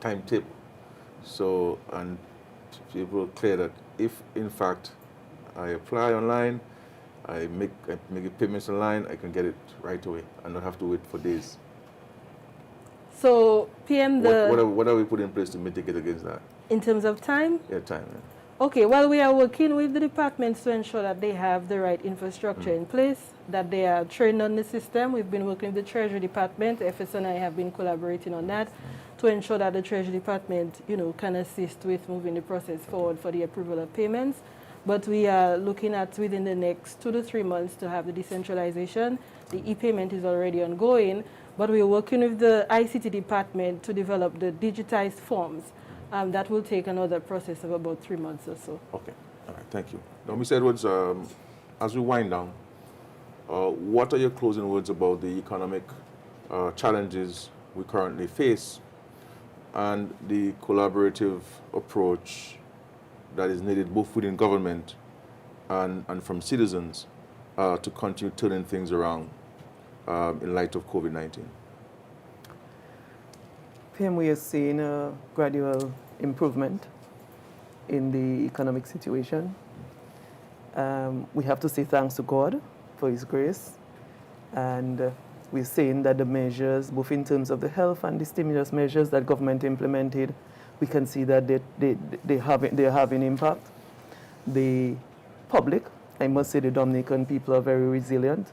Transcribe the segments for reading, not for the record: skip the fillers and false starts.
timetable. So, and to be able to clear that if in fact I apply online, I make the payments online, I can get it right away and not have to wait for days. So PM, what are we putting in place to mitigate against that? In terms of time? Yeah, time. Yeah. Okay, well, we are working with the departments to ensure that they have the right infrastructure in place, that they are trained on the system. We've been working with the Treasury Department. FS and I have been collaborating on that to ensure that the Treasury Department, can assist with moving the process forward for the approval of payments. But we are looking at within the next 2 to 3 months to have the decentralization. The e-payment is already ongoing, but we are working with the ICT department to develop the digitized forms. That will take another process of about 3 months or so. Okay, all right, thank you. Now, Ms. Edwards, as we wind down, what are your closing words about the economic challenges we currently face and the collaborative approach that is needed both within government and from citizens to continue turning things around in light of COVID-19? PM, we are seeing a gradual improvement in the economic situation. We have to say thanks to God for His grace. And we're saying that the measures, both in terms of the health and the stimulus measures that government implemented, we can see that they're having impact. The public, I must say the Dominican people are very resilient.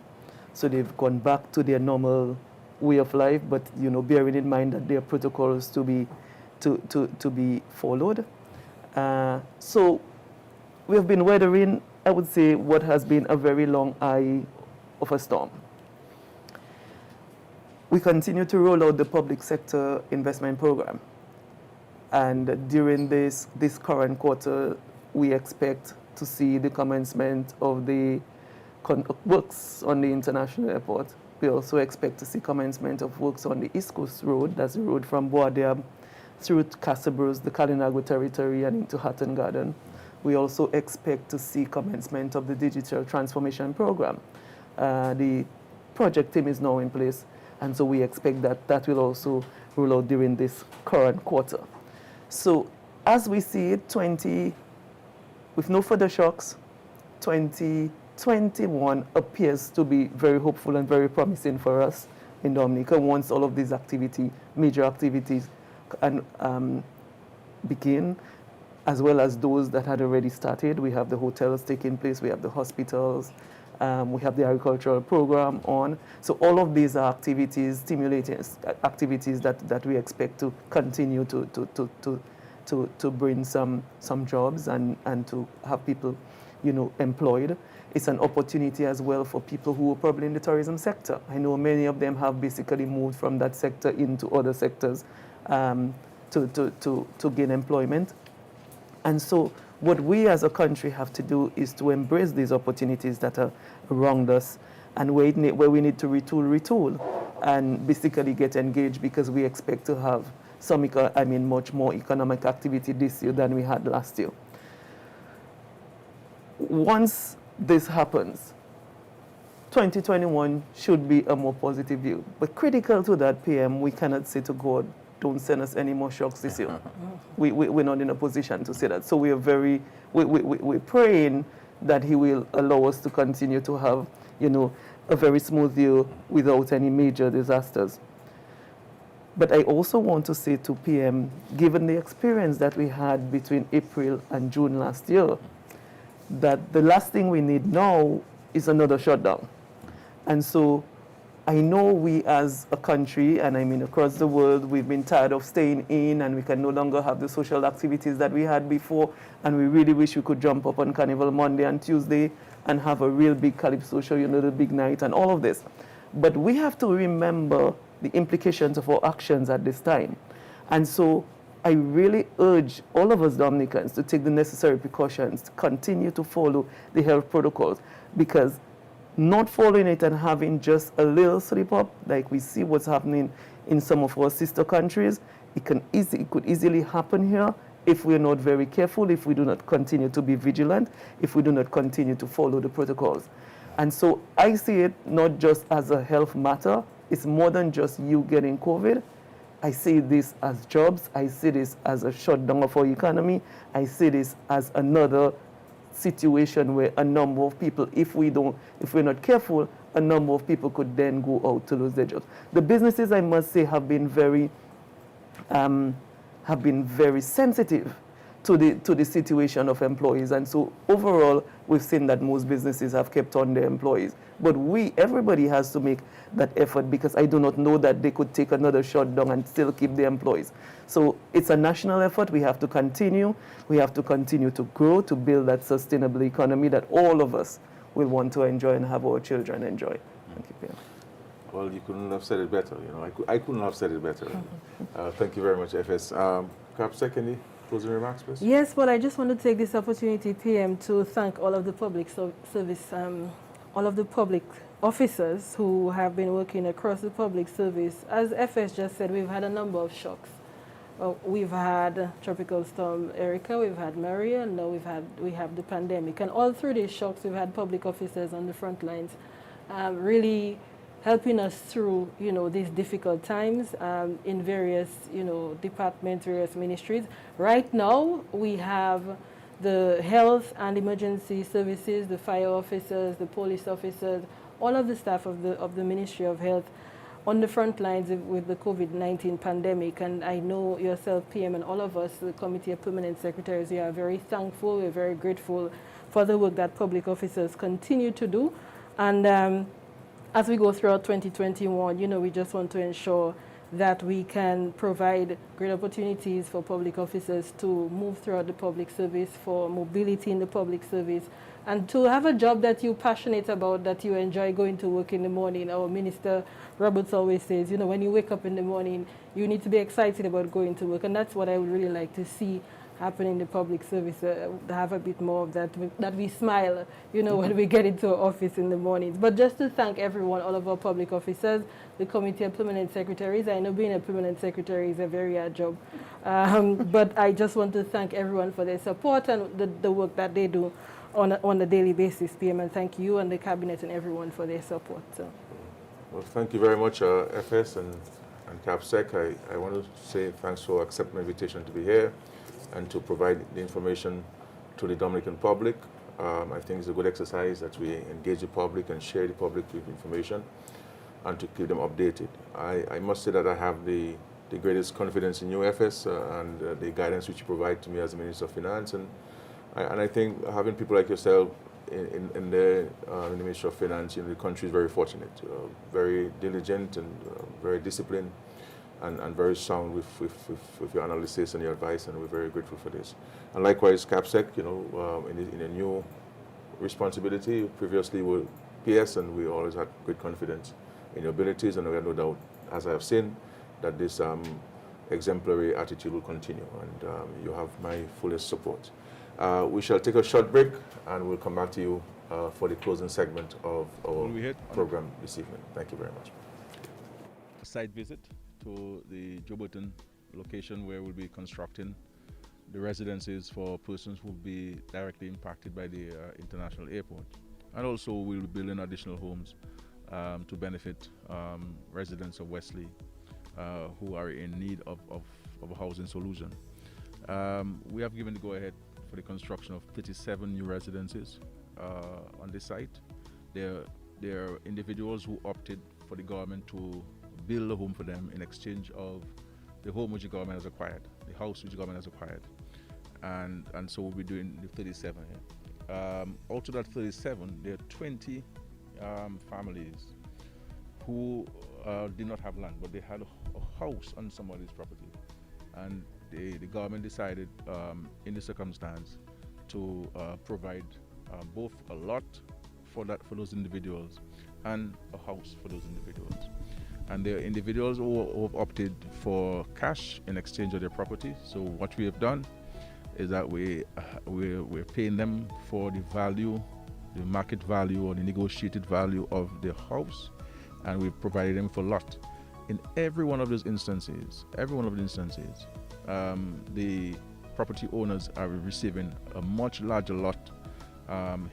So they've gone back to their normal way of life, but bearing in mind that there are protocols to be followed. So we have been weathering, I would say, what has been a very long eye of a storm. We continue to roll out the public sector investment program. And during this current quarter, we expect to see the commencement of the works on the international airport. We also expect to see commencement of works on the East Coast Road, that's the road from Boadab through Castlebrose, the Kalinago territory, and into Hatton Garden. We also expect to see commencement of the digital transformation program. The project team is now in place, and so we expect that will also roll out during this current quarter. So as we see it, with no further shocks, 2021 appears to be very hopeful and very promising for us in Dominica once all of these major activities begin, as well as those that had already started. We have the hotels taking place, we have the hospitals, we have the agricultural program on. So all of these are activities, stimulating activities that we expect to continue to bring some jobs and to have people, employed. It's an opportunity as well for people who are probably in the tourism sector. I know many of them have basically moved from that sector into other sectors to gain employment. And so what we as a country have to do is to embrace these opportunities that are around us, and where we need to retool and basically get engaged, because we expect to have much more economic activity this year than we had last year. Once this happens, 2021 should be a more positive view. But critical to that, PM, we cannot say to God, don't send us any more shocks this year. We're not in a position to say that. So we are we're praying that He will allow us to continue to have, a very smooth year without any major disasters. But I also want to say to PM, given the experience that we had between April and June last year, that the last thing we need now is another shutdown. And so I know we as a country, and I mean across the world, we've been tired of staying in, and we can no longer have the social activities that we had before, and we really wish we could jump up on Carnival Monday and Tuesday and have a real big Calypso show, the big night and all of this. But we have to remember the implications of our actions at this time. And so I really urge all of us Dominicans to take the necessary precautions, to continue to follow the health protocols, because not following it and having just a little slip up, like we see what's happening in some of our sister countries, it could easily happen here if we're not very careful, if we do not continue to be vigilant, if we do not continue to follow the protocols. And so I see it not just as a health matter. It's more than just you getting COVID. I see this as jobs. I see this as a shutdown of our economy. I see this as another situation where a number of people, if we're not careful, a number of people could then go out to lose their jobs. The businesses, I must say, have been very sensitive to the situation of employees, and so overall we've seen that most businesses have kept on their employees. But everybody has to make that effort, because I do not know that they could take another shutdown and still keep the employees. So it's a national effort. We have to continue. We have to continue to grow, to build that sustainable economy that all of us will want to enjoy and have our children enjoy. Thank you, Pierre. Well, you couldn't have said it better. I couldn't have said it better. Thank you very much, FS. Perhaps secondly, closing remarks, please. Yes, well, I just want to take this opportunity, PM, to thank all of the public service, all of the public officers who have been working across the public service. As FS just said, we've had a number of shocks. We've had Tropical Storm Erica, we've had Maria, and now we have the pandemic. And all through these shocks, we've had public officers on the front lines really helping us through, these difficult times in various, departments, various ministries. Right now, we have the health and emergency services, the fire officers, the police officers, all of the staff of the Ministry of Health on the front lines with the COVID-19 pandemic. And I know yourself, PM, and all of us, the Committee of Permanent Secretaries, we are very thankful, we're very grateful for the work that public officers continue to do. And as we go throughout 2021, we just want to ensure that we can provide great opportunities for public officers to move throughout the public service, for mobility in the public service, and to have a job that you're passionate about, that you enjoy going to work in the morning. Our Minister Roberts always says, when you wake up in the morning, you need to be excited about going to work. And that's what I would really like to see happen in the public service, have a bit more of that we smile, when we get into our office in the mornings. But just to thank everyone, all of our public officers, the Committee of Permanent Secretaries. I know being a permanent secretary is a very hard job, but I just want to thank everyone for their support and the work that they do on a daily basis, PM, and thank you and the Cabinet and everyone for their support. So. Well, thank you very much, FS and CAPSEC. I want to say thanks for accepting my invitation to be here and to provide the information to the Dominican public. I think it's a good exercise that we engage the public and share the public with information and to keep them updated. I must say that I have the greatest confidence in you, FS, and the guidance which you provide to me as the Minister of Finance. And I think having people like yourself in the Ministry of Finance, the country is very fortunate, very diligent and very disciplined. And very sound with your analysis and your advice, and we're very grateful for this. And likewise, CAPSEC, in a new responsibility, previously with PS, and we always had great confidence in your abilities, and we have no doubt, as I have seen, that this exemplary attitude will continue, and you have my fullest support. We shall take a short break, and we'll come back to you for the closing segment of our program this evening. Thank you very much. A site visit to the Joburton location where we'll be constructing the residences for persons who will be directly impacted by the international airport. And also we'll be building additional homes to benefit residents of Wesley who are in need of a housing solution. We have given the go-ahead for the construction of 37 new residences on this site. There are individuals who opted for the government to build a home for them in exchange of the home which the government has acquired, the house which the government has acquired. And so we'll be doing the 37 here. Out of that 37, there are 20 families who did not have land, but they had a house on somebody's property. And the government decided in the circumstance to provide both a lot for those individuals and a house for those individuals. And there are individuals who have opted for cash in exchange of their property. So what we have done is that we're paying them for the value, the market value or the negotiated value of their house, and we've provided them for lot. In every one of those instances, the property owners are receiving a much larger lot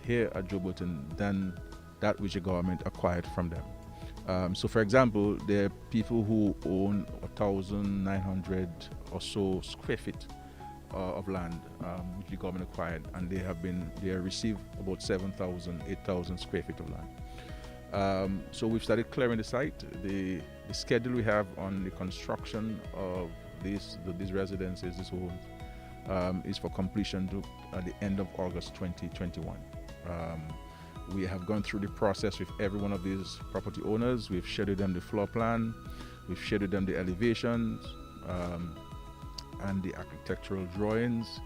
here at Joburton than that which the government acquired from them. So, for example, there are people who own 1,900 or so square feet of land, which the government acquired, and they have received about 7,000, 8,000 square feet of land. So we've started clearing the site. The schedule we have on the construction of these residences, these homes, is for completion at the end of August 2021. We have gone through the process with every one of these property owners. We've scheduled them the floor plan, we've scheduled them the elevations, and the architectural drawings,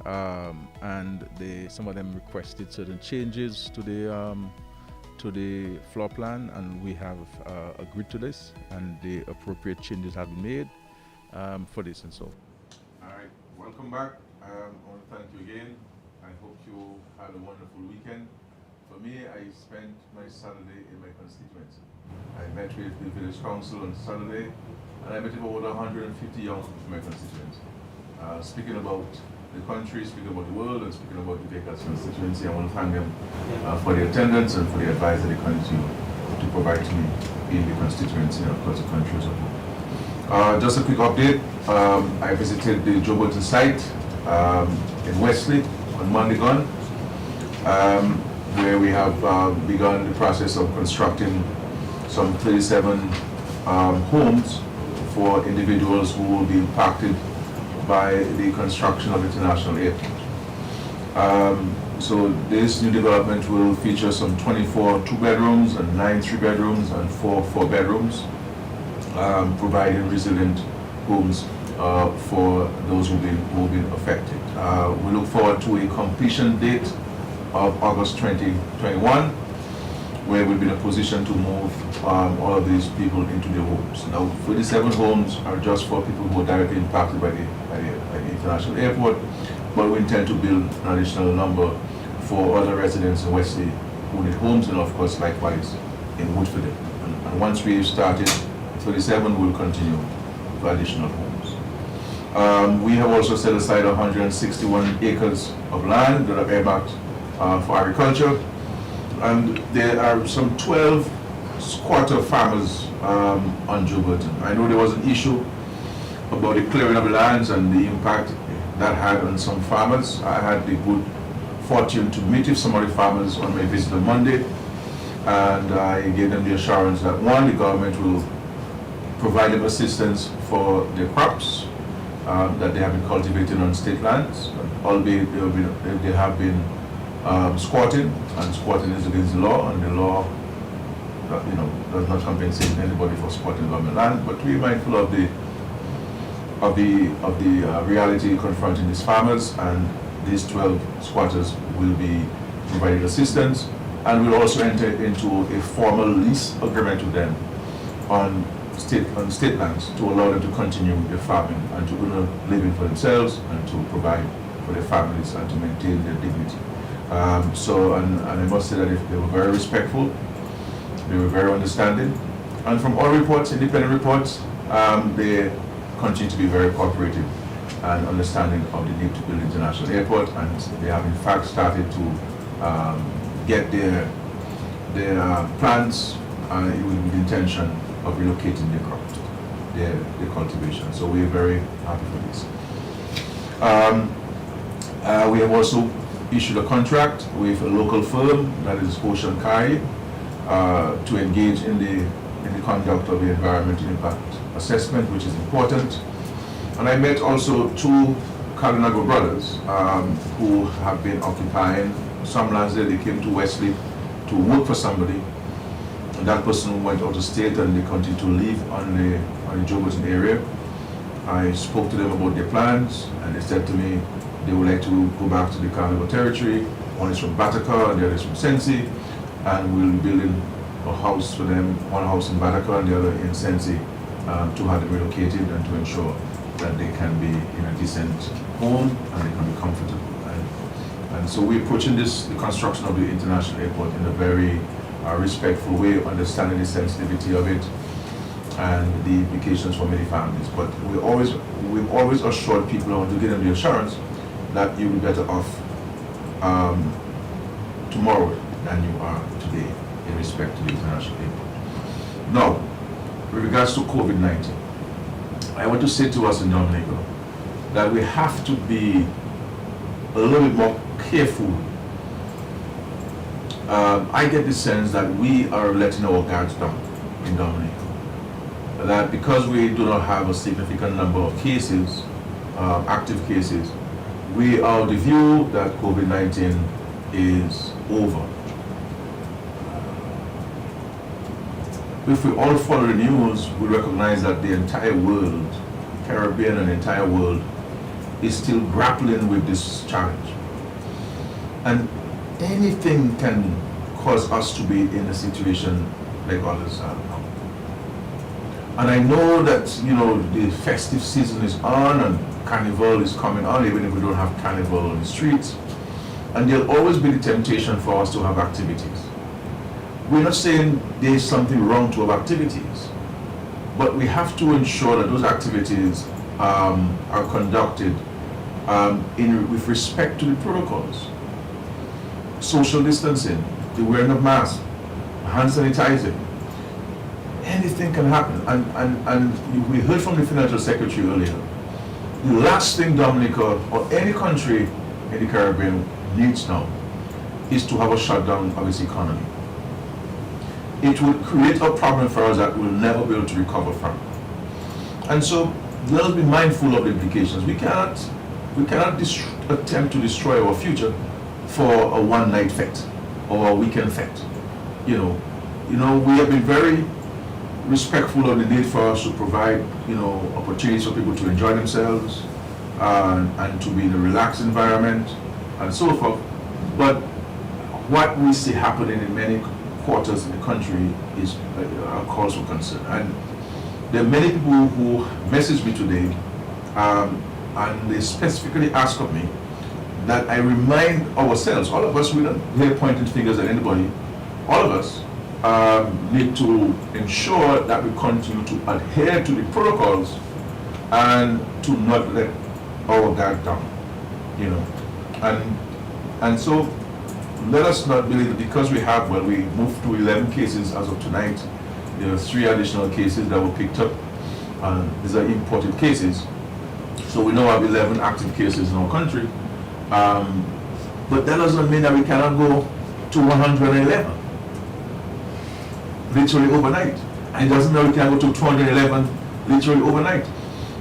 and some of them requested certain changes to the floor plan, and we have agreed to this, and the appropriate changes have been made for this and so. All right, welcome back. I want to thank you again. I hope you had a wonderful weekend. For me, I spent my Saturday in my constituency. I met with the village council on Saturday, and I met with over 150 young people from my constituency. Speaking about the country, speaking about the world, and speaking about the Vegas constituency, I want to thank them for the attendance and for the advice that they continue to provide to me in the constituency and of course the country as a whole. Just a quick update. I visited the Joe Burton site in Wesley on Monday gone, where we have begun the process of constructing some 37 homes for individuals who will be impacted by the construction of International Airport. So this new development will feature some 24 two-bedrooms and 9 three-bedrooms and 4 four-bedrooms, providing resilient homes for those who will be affected. We look forward to a completion date of August 2021, where we'll be in a position to move all of these people into their homes. Now, 37 homes are just for people who are directly impacted by the International Airport, but we intend to build an additional number for other residents in Wesley who need homes, and of course, likewise in Woodford. And once we've started 37, we'll continue for additional homes. We have also set aside 161 acres of land that are earmarked for agriculture, and there are some 12 squatter farmers on Joe Burton. I know there was an issue about the clearing of lands and the impact that had on some farmers. I had the good fortune to meet with some of the farmers on my visit on Monday, and I gave them the assurance that one, the government will provide them assistance for their crops that they have been cultivating on state lands, albeit they have been squatting, and squatting is against the law, and the law does not compensate anybody for squatting government land. But we're mindful of the reality confronting these farmers, and these 12 squatters will be provided assistance, and we'll also enter into a formal lease agreement with them on state lands to allow them to continue their farming and to earn a living for themselves and to provide for their families and to maintain their dignity. And I must say that they were very respectful, they were very understanding, and from all reports, independent reports, they continue to be very cooperative and understanding of the need to build International Airport, and they have in fact started to get their plans with the intention of relocating their cultivation. So we are very happy for this. We have also issued a contract with a local firm, that is Ocean Kai, to engage in the conduct of the environmental impact assessment, which is important. And I met also 2 Calinago brothers who have been occupying some lands there. They came to Wesley to work for somebody, and that person went out of state and they continued to live on the Joe Burton area. I spoke to them about their plans, and they said to me they would like to go back to the Calinago territory. One is from Bataka and the other is from Sensi, and we'll be building a house for them, one house in Bataka and the other in Sensi, to have them relocated and to ensure that they can be in a decent home and they can be comfortable. And so we're approaching the construction of the International Airport in a very respectful way, understanding the sensitivity of it and the implications for many families. But we've always assured people, I want to give them the assurance that you'll be better off tomorrow than you are today in respect to the International Airport. Now, with regards to COVID-19, I want to say to us in Dominica that we have to be a little bit more careful. I get the sense that we are letting our guards down in Dominica. That because we do not have a significant number of cases, active cases, we are of the view that COVID-19 is over. If we all follow the news, we recognize that the entire world, Caribbean and the entire world, is still grappling with this challenge. And anything can cause us to be in a situation like others are now. And I know that, the festive season is on and Carnival is coming on, even if we don't have Carnival on the streets. And there'll always be the temptation for us to have activities. We're not saying there's something wrong to have activities, but we have to ensure that those activities are conducted with respect to the protocols. Social distancing, the wearing of masks, hand sanitizing. Anything can happen. And we heard from the Financial Secretary earlier. The last thing Dominica or any country in the Caribbean needs now is to have a shutdown of its economy. It will create a problem for us that we'll never be able to recover from. And so let us be mindful of the implications. We cannot attempt to destroy our future for a one-night fete or a weekend fete. We have been very respectful of the need for us to provide, opportunities for people to enjoy themselves and to be in a relaxed environment and so forth. But what we see happening in many quarters in the country is a cause for concern. And there are many people who message me today and they specifically ask of me that I remind ourselves, all of us, we don't here pointing fingers at anybody, all of us need to ensure that we continue to adhere to the protocols and to not let our guard down, and so let us not believe that because we moved to 11 cases as of tonight. There are 3 additional cases that were picked up, and these are imported cases. So we now have 11 active cases in our country, but that doesn't mean that we cannot go to 111. Literally overnight. And it doesn't mean we can go to 211 literally overnight.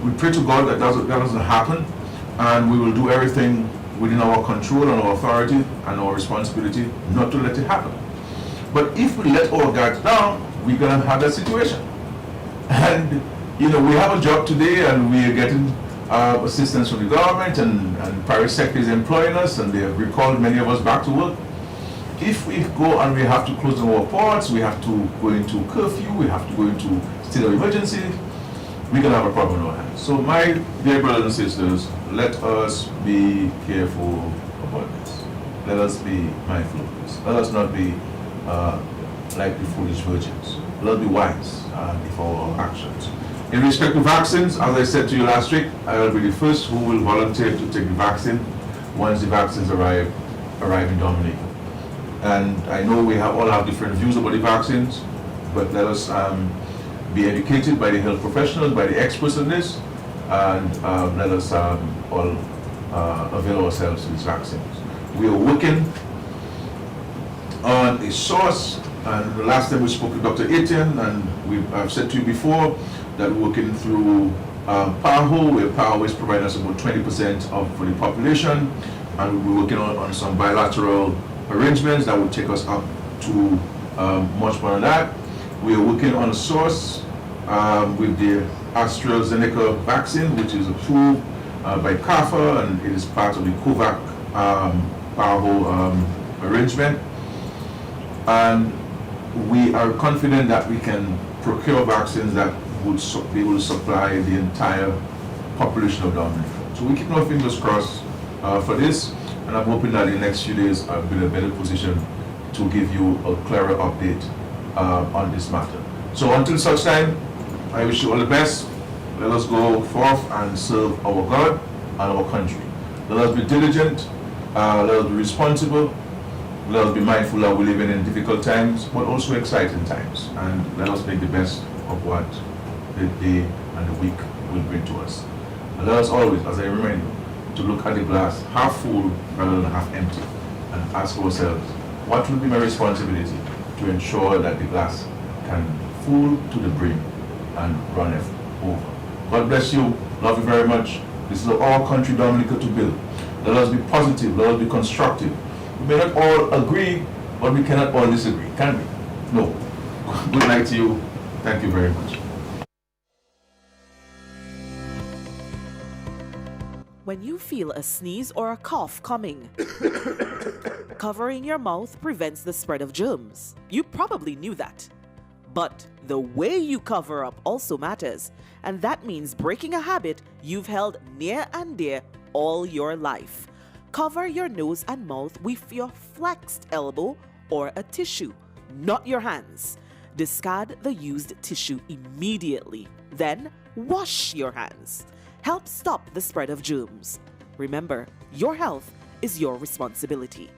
We pray to God that doesn't happen, and we will do everything within our control and our authority and our responsibility not to let it happen. But if we let our guards down, we're going to have that situation. And, we have a job today and we are getting assistance from the government and private sector is employing us and they have recalled many of us back to work. If we go and we have to close our ports, we have to go into curfew, we have to go into state of emergency, we're going to have a problem on our hands. So my dear brothers and sisters, let us be careful about this. Let us be mindful of this. Let us not be like the foolish virgins. Let us be wise in our actions. In respect to vaccines, as I said to you last week, I will be the first who will volunteer to take the vaccine once the vaccines arrive in Dominica. And I know we all have different views about the vaccines, but let us be educated by the health professionals, by the experts in this, and let us all avail ourselves of these vaccines. We are working on a source, and the last time we spoke to Dr. Etienne, and I've said to you before that we're working through PAHO, where PAHO is providing us about 20% for the population, and we're working on some bilateral arrangements that will take us up to much more than that. We are working on a source with the AstraZeneca vaccine, which is approved by CAFA, and it is part of the COVAX PAHO arrangement. And we are confident that we can procure vaccines that would be able to supply the entire population of Dominica. So we keep our fingers crossed for this, and I'm hoping that in the next few days I'll be in a better position to give you a clearer update on this matter. So until such time, I wish you all the best. Let us go forth and serve our God and our country. Let us be diligent, let us be responsible, Let us be mindful that we live in difficult times, but also exciting times. And let us make the best of what the day and the week will bring to us. And let us always, as I remind you, to look at the glass half full rather than half empty, and ask ourselves, what will be my responsibility to ensure that the glass can full to the brim and runneth over. God bless you. Love you very much. This is our country, Dominica, to build. Let us be positive. Let us be constructive. We may not all agree, but we cannot all disagree, can we? No. Good night to you. Thank you very much. When you feel a sneeze or a cough coming, covering your mouth prevents the spread of germs. You probably knew that. But the way you cover up also matters, and that means breaking a habit you've held near and dear all your life. Cover your nose and mouth with your flexed elbow or a tissue, not your hands. Discard the used tissue immediately. Then wash your hands. Help stop the spread of germs. Remember, your health is your responsibility.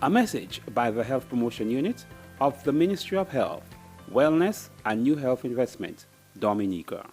A message by the Health Promotion Unit of the Ministry of Health, Wellness and New Health Investment, Dominica.